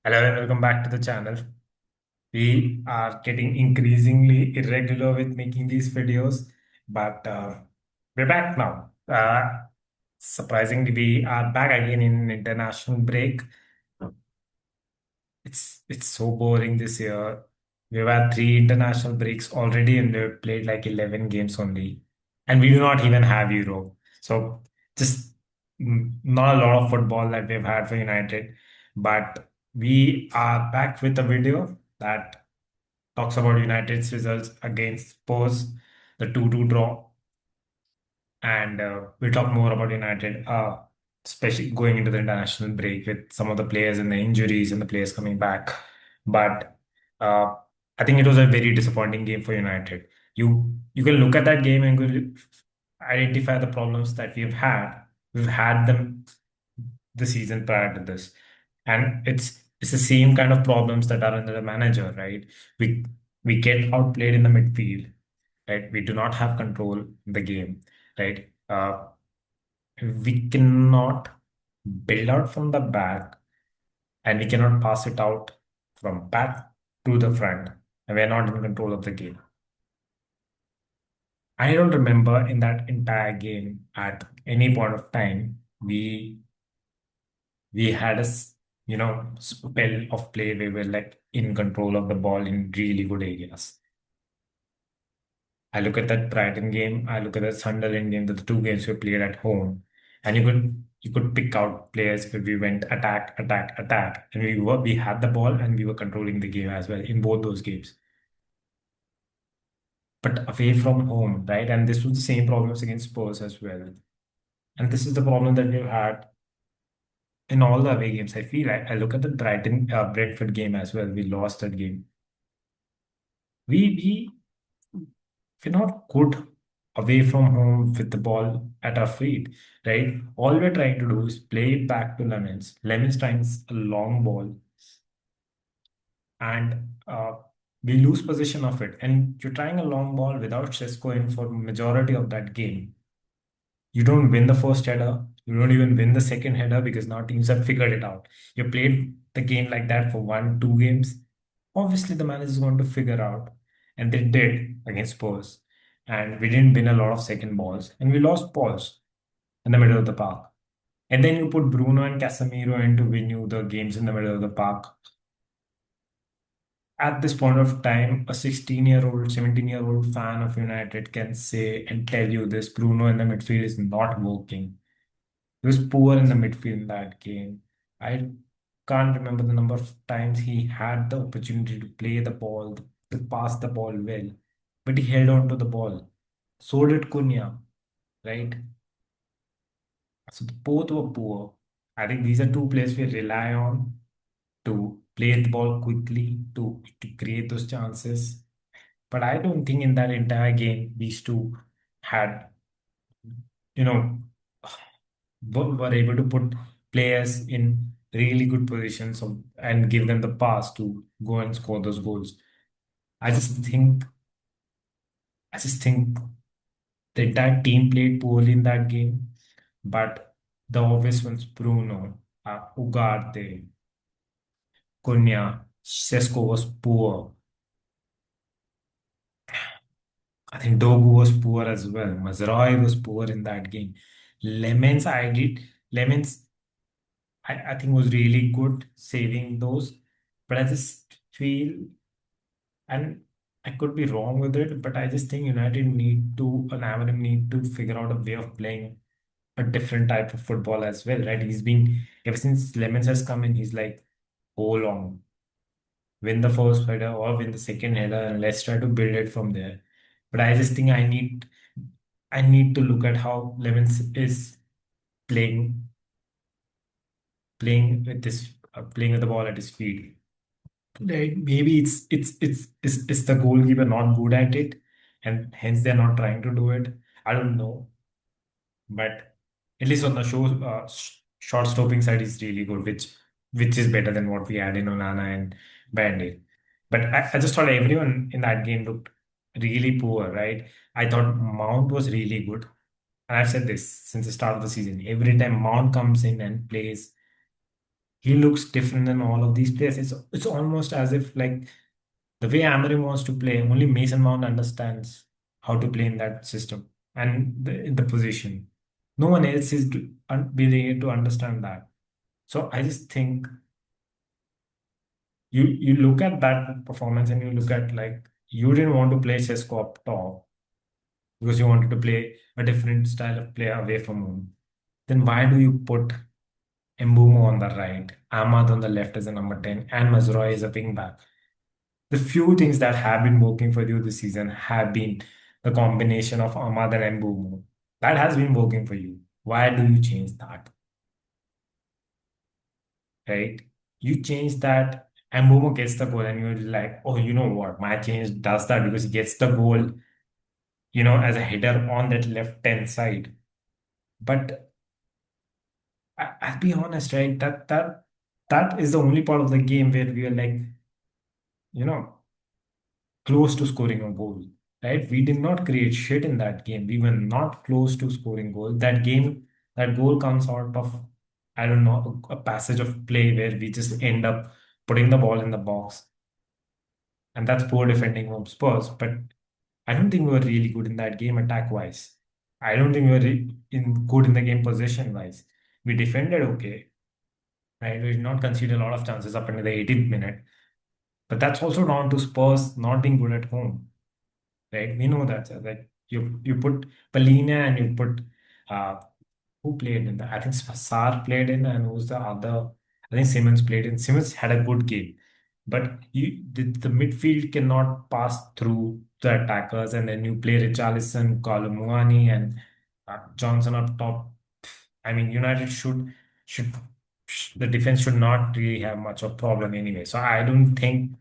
Hello and welcome back to the channel. We are getting increasingly irregular with making these videos, but we're back now. Surprisingly, we are back again in an international break. It's so boring this year. We've had three international breaks already, and we've played like 11 games only, and we do not even have Euro. So just not a lot of football that we've had for United, but we are back with a video that talks about United's results against Spurs, the 2-2 draw, and we'll talk more about United, especially going into the international break with some of the players and the injuries and the players coming back. But uh, I think it was a very disappointing game for United. You can look at that game and identify the problems that we've had. We've had them the season prior to this, and it's the same kind of problems that are under the manager, right? We we get outplayed in the midfield, right? We do not have control in the game, right? We cannot build out from the back, and we cannot pass it out from back to the front, and we're not in control of the game. I don't remember in that entire game at any point of time we had spell of play where we were like in control of the ball in really good areas. I look at that Brighton game, I look at the Sunderland game, the two games we played at home, and you could pick out players where we went attack, attack, attack, and we had the ball and we were controlling the game as well in both those games. But away from home, right? And this was the same problems against Spurs as well. And this is the problem that we've had in all the away games. I feel I look at the Brighton Brentford game as well. We lost that game. We we're not good away from home with the ball at our feet, right? All we're trying to do is play it back to Lemons. Lemons trying a long ball, and we lose possession of it. And you're trying a long ball without Shesko in for majority of that game. You don't win the first header. You don't even win the second header because now teams have figured it out. You played the game like that for one, two games. Obviously, the manager is going to figure out, and they did against Spurs. And we didn't win a lot of second balls, and we lost balls in the middle of the park. And then you put Bruno and Casemiro in to win you the games in the middle of the park. At this point of time, a 16-year-old, 17-year-old fan of United can say and tell you this: Bruno in the midfield is not working. He was poor in the midfield in that game. I can't remember the number of times he had the opportunity to play the ball, to pass the ball well, but he held on to the ball. So did Cunha, right? So both were poor. I think these are two players we rely on to play the ball quickly, to create those chances. But I don't think in that entire game these two had, you know, were able to put players in really good positions and give them the pass to go and score those goals. I just think I just think the entire team played poorly in that game, but the obvious ones, Bruno, Ugarte, Cunha, Sesko was poor. I think Dogu was poor as well. Mazraoui was poor in that game. Lemons I think was really good saving those, but I just feel, and I could be wrong with it, but I just think United and Amorim need to figure out a way of playing a different type of football as well, right? Ever since Lemons has come in, he's like, hold on, win the first header or win the second header, and let's try to build it from there. But I just think I need to look at how Lemons is playing, playing with the ball at his feet. Like maybe it's the goalkeeper not good at it, and hence they're not trying to do it. I don't know, but at least on the short stopping side is really good, which is better than what we had in Onana and Bandit. But I just thought everyone in that game looked really poor, right? I thought Mount was really good, and I've said this since the start of the season. Every time Mount comes in and plays, He looks different than all of these players. It's almost as if like the way Amarim wants to play, only Mason Mount understands how to play in that system and in the position. No one else is being able to understand that. So I just think you look at that performance and you look at like you didn't want to play Cesco up top because you wanted to play a different style of play away from home. Then why do you put Mbumo on the right, Ahmad on the left as a number 10, and Mazraoui as a wing back? The few things that have been working for you this season have been the combination of Ahmad and Mbumo. That has been working for you. Why do you change that? Right? You change that, and Mbumo gets the goal, and you're like, oh, you know what? My change does that because he gets the goal, as a header on that left hand side. But I'll be honest, right? That is the only part of the game where we are like, you know, close to scoring a goal, right? We did not create shit in that game. We were not close to scoring goal. That goal comes out of, I don't know, a passage of play where we just end up putting the ball in the box. And that's poor defending from Spurs. But I don't think we were really good in that game attack wise. I don't think we were good in the game possession wise. We defended okay, right? We did not concede a lot of chances up until the 18th minute. But that's also down to Spurs not being good at home, right? We know that. Like you put Palina and you put uh who played in that? I think Saar played in, and who's the other? I think Simmons played in. Simmons had a good game, but the midfield cannot pass through the attackers, and then you play Richarlison, Kalumuani, and Johnson up top. I mean, United should the defense should not really have much of problem anyway. So I don't think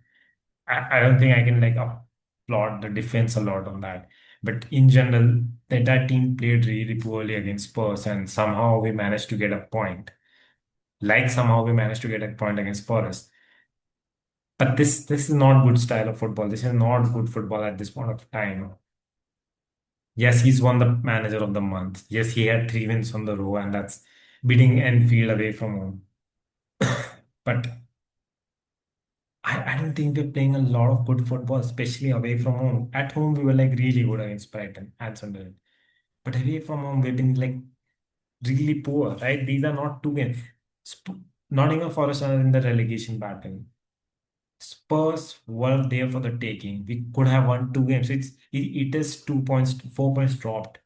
I can like applaud the defense a lot on that. But in general, that team played really poorly against Spurs, and somehow we managed to get a point. Like somehow we managed to get a point against Forest. But this is not good style of football. This is not good football at this point of time. Yes, he's won the manager of the month. Yes, he had 3 wins on the row, and that's beating Enfield away from home. But I don't think we're playing a lot of good football, especially away from home. At home, we were like really good against Brighton and Sunderland. But away from home, we've been like really poor, right? These are not two games. Nottingham Forest are in the relegation battle. Spurs were there for the taking. We could have won 2 games. It is 2 points, 4 points dropped.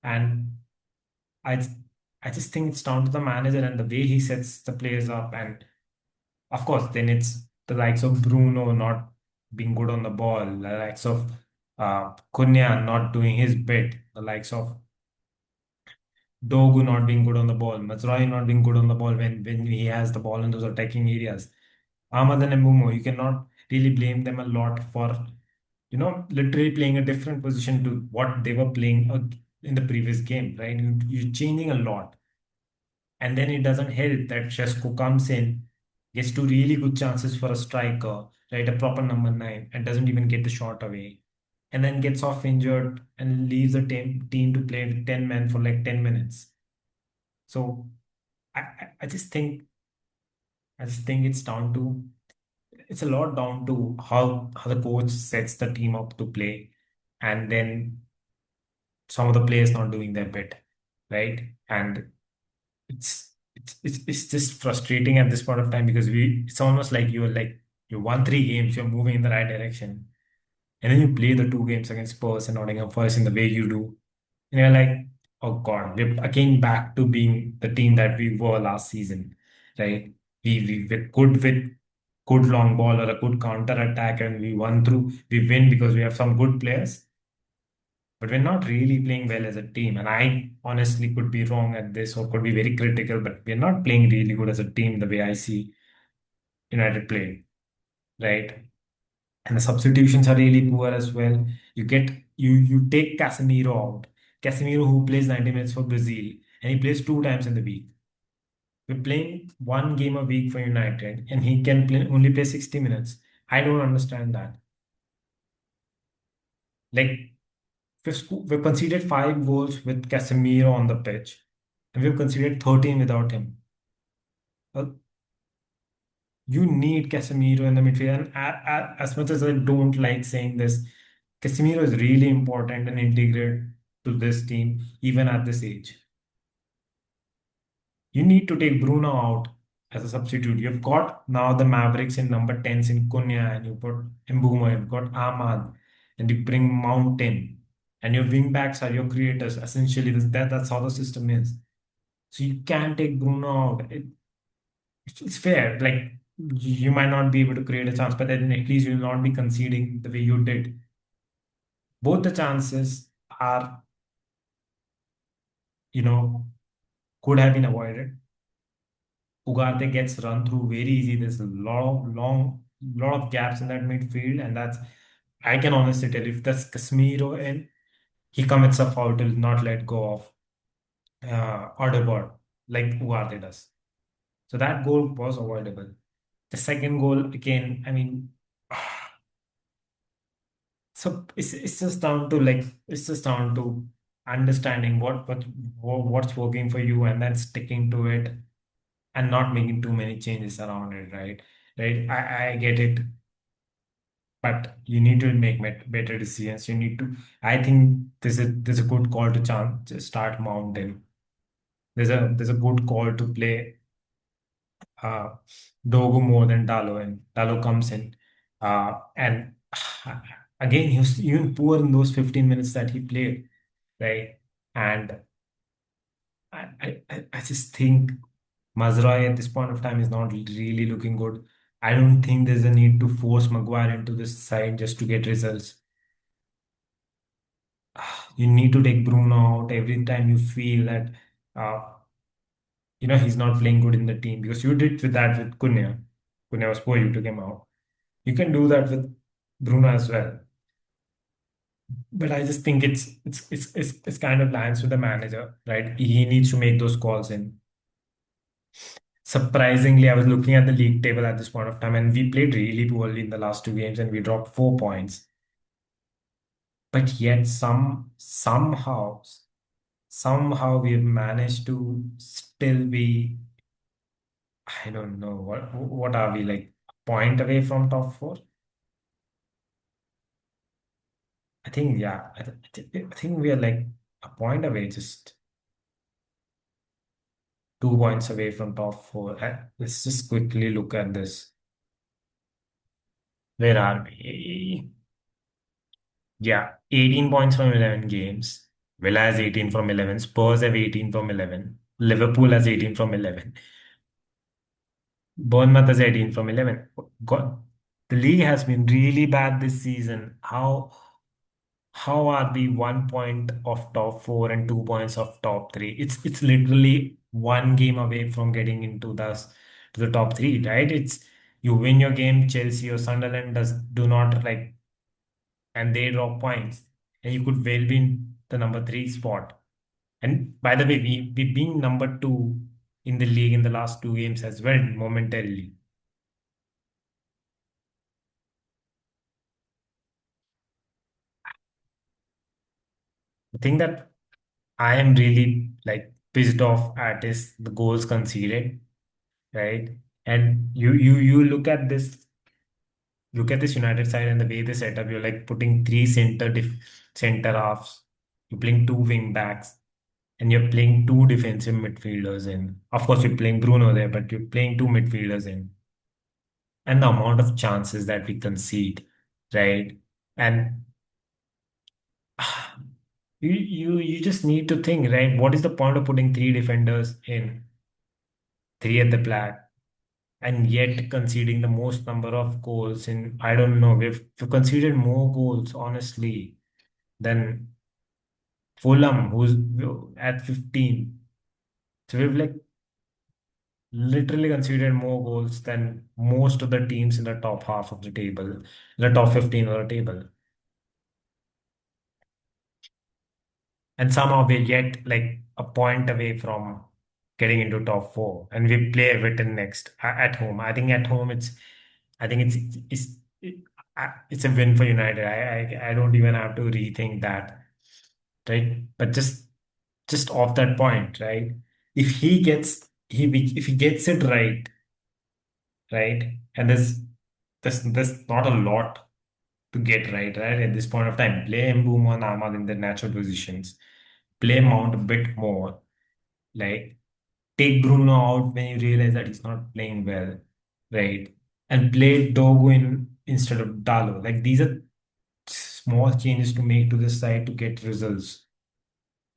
And I I just think it's down to the manager and the way he sets the players up. And of course, then it's the likes of Bruno not being good on the ball, the likes of Cunha not doing his bit, the likes of Dogu not being good on the ball, Mazraoui not being good on the ball when he has the ball in those attacking areas. Ahmad and Mbumo, you cannot really blame them a lot for, literally playing a different position to what they were playing in the previous game, right? You're changing a lot. And then it doesn't help that Shesko comes in, gets two really good chances for a striker, right? A proper number 9, and doesn't even get the shot away. And then gets off injured and leaves the team to play with 10 men for like 10 minutes. So I just think it's down to it's a lot down to how the coach sets the team up to play, and then some of the players not doing their bit, right? And it's just frustrating at this point of time because it's almost like you won 3 games, you're moving in the right direction, and then you play the 2 games against Spurs and Nottingham Forest in the way you do, and you're like, oh God, we're again back to being the team that we were last season, right? We're good with good long ball or a good counter attack, and we win because we have some good players, but we're not really playing well as a team. And I honestly could be wrong at this or could be very critical, but we're not playing really good as a team the way I see United play, right? And the substitutions are really poor as well. You take Casemiro out. Casemiro who plays 90 minutes for Brazil, and he plays 2 times in the week. We're playing 1 game a week for United, and he can only play 60 minutes. I don't understand that. Like we've conceded 5 goals with Casemiro on the pitch, and we've conceded 13 without him. Uh, you need Casemiro in the midfield. And as much as I don't like saying this, Casemiro is really important and integral to this team, even at this age. You need to take Bruno out as a substitute. You've got now the Mavericks in number 10s in Cunha, and you put Mbuma, you've got Ahmad, and you bring Mount in. And your wing backs are your creators. Essentially, that's how the system is. So you can take Bruno out. It's fair. Like you might not be able to create a chance, but then at least you'll not be conceding the way you did. Both the chances are, you know, could have been avoided. Ugarte gets run through very easy. There's a lot of gaps in that midfield, and that's I can honestly tell you, if that's Casemiro in, he commits a foul to not let go of Odegaard like Ugarte does. So that goal was avoidable. The second goal again, I mean, so it's just down to it's just down to understanding what's working for you and then sticking to it and not making too many changes around it, right? Right. I get it, but you need to make better decisions. You need to. I think there's a good call to start Mountain. There's a good call to play uh, Dogu more than Dalo, and Dalo comes in, and again he was even poor in those 15 minutes that he played, right? And I just think Mazraoui at this point of time is not really looking good. I don't think there's a need to force Maguire into this side just to get results. You need to take Bruno out every time you feel that uh, he's not playing good in the team, because you did with that with Cunha. Cunha was poor, you took him out. You can do that with Bruno as well. But I just think it's kind of lands with the manager, right? He needs to make those calls in. Surprisingly, I was looking at the league table at this point of time, and we played really poorly in the last two games, and we dropped 4 points. But yet, somehow we've managed to still be, I don't know, what are we, like a point away from top four? I think, yeah, I think we are like a point away, just 2 points away from top four. Let's just quickly look at this. Where are we? Yeah, 18 points from 11 games. Villa has 18 from 11. Spurs have 18 from 11. Liverpool has 18 from 11. Bournemouth has 18 from 11. God, the league has been really bad this season. How are we 1 point of top four and 2 points of top three? It's literally one game away from getting into the top three, right? It's you win your game, Chelsea or Sunderland do not like, and they drop points, and you could well be in the number three spot. And by the way, we being number two in the league in the last two games as well momentarily. The thing that I am really like pissed off at is the goals conceded, right? And you look at this United side and the way they set up. You're like putting three center halves. You're playing two wing backs, and you're playing two defensive midfielders in. Of course, you're playing Bruno there, but you're playing two midfielders in. And the amount of chances that we concede, right? And you just need to think, right? What is the point of putting three defenders in, three at the back, and yet conceding the most number of goals in, I don't know, we've conceded more goals, honestly, than Fulham, who's at 15. So we've like literally conceded more goals than most of the teams in the top half of the table, in the top 15 of the table. And somehow we're yet like a point away from getting into top four. And we play Everton next at home. I think at home I think it's a win for United. I don't even have to rethink that, right? But just off that point, right? If if he gets it right, right, and there's not a lot to get right, right? At this point of time, play Mbomo and Ahmad in their natural positions, play Mount a bit more, like take Bruno out when you realize that he's not playing well, right? And play Dogu in instead of Dalo. Like these are small changes to make to this side to get results.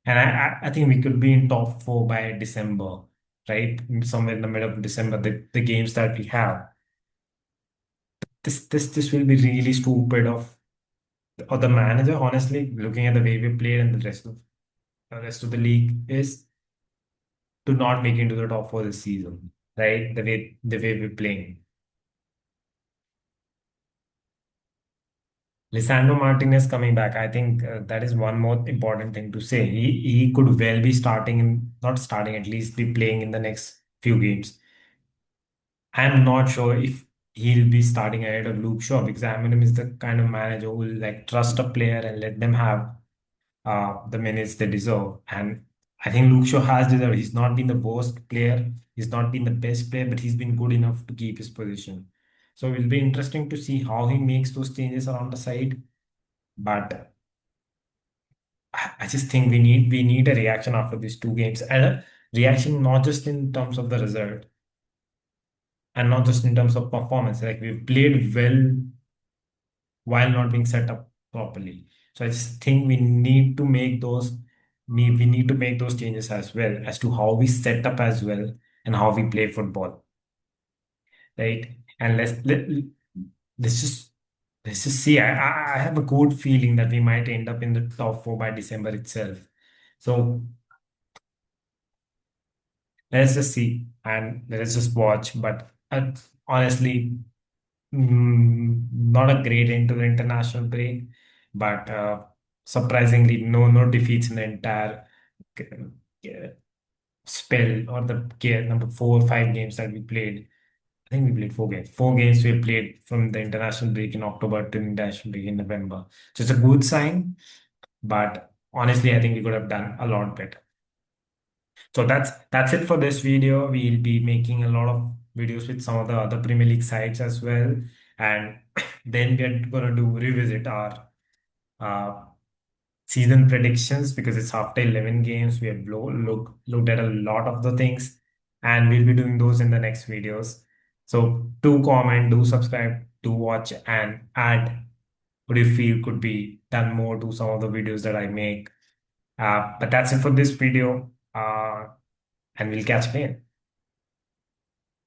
And I think we could be in top four by December, right? Somewhere in the middle of December, the games that we have. This will be really stupid of the manager, honestly, looking at the way we played and the rest of the league is to not make it into the top four this season, right? The way we're playing. Lisandro Martinez coming back, I think that is one more important thing to say. He could well be starting, not starting, at least be playing in the next few games. I'm not sure if he'll be starting ahead of Luke Shaw because Amarim is the kind of manager who will like trust a player and let them have the minutes they deserve. And I think Luke Shaw has deserved. He's not been the worst player. He's not been the best player, but he's been good enough to keep his position. So it will be interesting to see how he makes those changes around the side. But I just think we need a reaction after these two games and a reaction not just in terms of the result and not just in terms of performance. Like we've played well while not being set up properly. So I just think we need to make those changes as well as to how we set up as well and how we play football, right? And let's just let's just see. I have a good feeling that we might end up in the top four by December itself. So let's just see and let's just watch. But honestly, not a great end to the international break, but surprisingly, no defeats in the entire uh, spell or the number 4 or 5 games that we played. I think we played 4 games. 4 games we played from the international break in October to international break in November. So it's a good sign, but honestly, I think we could have done a lot better. So that's it for this video. We'll be making a lot of videos with some of the other Premier League sites as well, and then we're gonna do revisit our uh, season predictions because it's after 11 games. We have looked at a lot of the things, and we'll be doing those in the next videos. So do comment, do subscribe, do watch, and add what you feel could be done more to some of the videos that I make. But that's it for this video. And we'll catch again.